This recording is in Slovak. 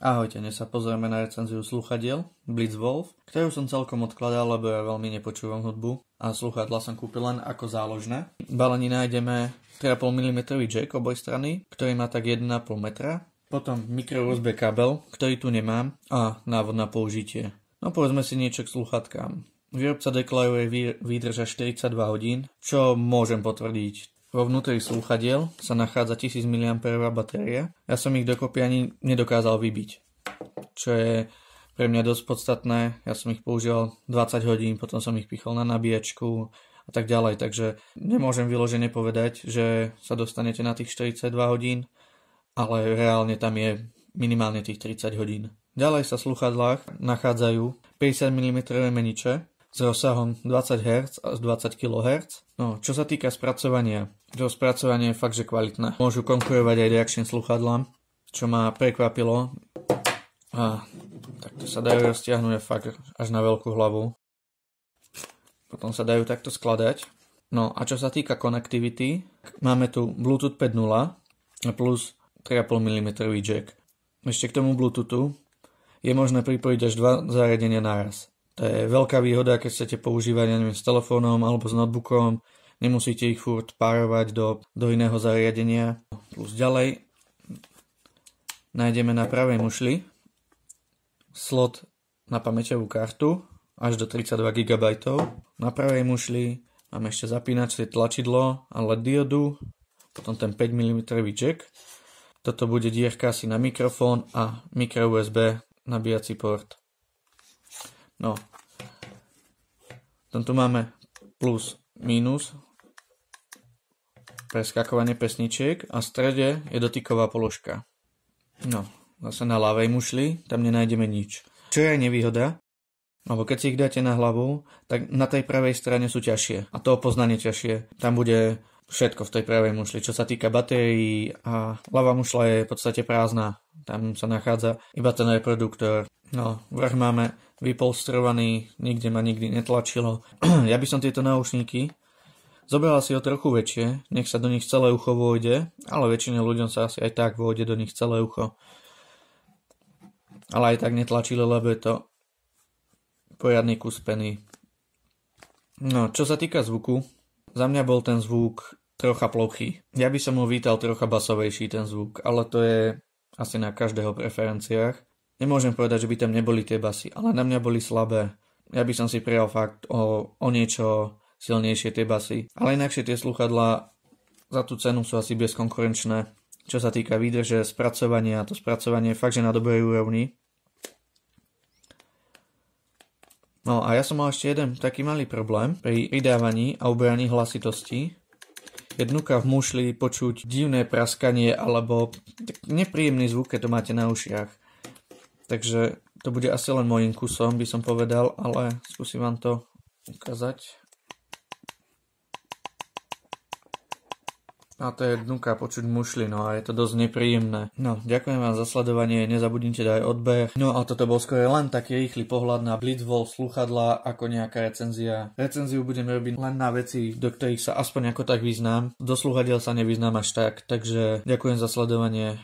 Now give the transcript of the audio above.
Ahojte, dnes sa pozrieme na recenziu slúchadiel Blitzwolf, ktorú som celkom odkladal, lebo ja veľmi nepočúvam hudbu a slúchadla som kúpil len ako záložné. V balení nájdeme 3,5 mm jack oboj strany, ktorý má tak 1,5 metra, potom micro USB kábel, ktorý tu nemám a návod na použitie. No povedzme si niečo k slúchadkám. Výrobca deklaruje výdrž až 42 hodín, čo môžem potvrdiť. Vo vnútri slúchadiel sa nachádza 1000 mAh batéria. Ja som ich dokopy ani nedokázal vybiť, čo je pre mňa dosť podstatné. Ja som ich používal 20 hodín, potom som ich pichol na nabíjačku a tak ďalej. Takže nemôžem vyložene povedať, že sa dostanete na tých 42 hodín, ale reálne tam je minimálne tých 30 hodín. Ďalej sa v slúchadlách nachádzajú 50 mm meniče s rozsahom 20 Hz a 20 kHz. No, čo sa týka spracovania, to spracovanie je fakt, že kvalitné. Môžu konkurovať aj reakčným slúchadlám, čo ma prekvapilo. A takto sa dajú roztiahnuť fakt až na veľkú hlavu. Potom sa dajú takto skladať. No a čo sa týka konektivity, máme tu Bluetooth 5.0 plus 3,5 mm jack. Ešte k tomu Bluetoothu je možné pripojiť až 2 zariadenia naraz. To je veľká výhoda, keď chcete používať s telefónom alebo s notebookom. Nemusíte ich furt párovať do iného zariadenia. Plus ďalej nájdeme na pravej mušli slot na pamäťovú kartu až do 32 GB. Na pravej mušli máme ešte zapínačie tlačidlo a LED diodu. Potom ten 5 mm jack. Toto bude dierka asi na mikrofón a micro USB nabíjací port. No, tam tu máme plus, minus, preskakovanie pesničiek a v strede je dotyková položka. No, zase na ľavej mušli, tam nenájdeme nič. Čo je aj nevýhoda, alebo keď si ich dáte na hlavu, tak na tej pravej strane sú ťažšie a to poznanie ťažšie. Tam bude všetko v tej pravej mušli, čo sa týka batérií a ľavá mušla je v podstate prázdna. Tam sa nachádza iba ten reproduktor. No, vrch máme vypolstrovaný, nikde ma nikdy netlačilo. Ja by som tieto náušníky zobral si o trochu väčšie, nech sa do nich celé ucho vôjde, ale väčšine ľuďom sa asi aj tak vôjde do nich celé ucho. Ale aj tak netlačilo, lebo je to poriadny kus peny. No, čo sa týka zvuku, za mňa bol ten zvuk trocha plochý. Ja by som mu vítal trocha basovejší ten zvuk, ale to je asi na každého preferenciách. Nemôžem povedať, že by tam neboli tie basy, ale na mňa boli slabé. Ja by som si prijal fakt o niečo silnejšie tie basy. Ale inakšie tie slúchadlá za tú cenu sú asi bezkonkurenčné. Čo sa týka výdrže, spracovania, to spracovanie je fakt, že na dobrej úrovni. No a ja som mal ešte jeden taký malý problém pri pridávaní a uberaní hlasitosti. Jednúka v mušli počuť divné praskanie alebo nepríjemný zvuk, keď to máte na ušiach. Takže to bude asi len môjim kusom, by som povedal, ale skúsim vám to ukázať. A to je dnuka počuť mušli, no a je to dosť nepríjemné. No, ďakujem vám za sledovanie, nezabudnite dať odber. No a toto bol skôr len taký rýchly pohľad na Blitzwolf slúchadlá ako nejaká recenzia. Recenziu budeme robiť len na veci, do ktorých sa aspoň ako tak vyznám. Do slúchadiel sa nevyznám až tak, takže ďakujem za sledovanie.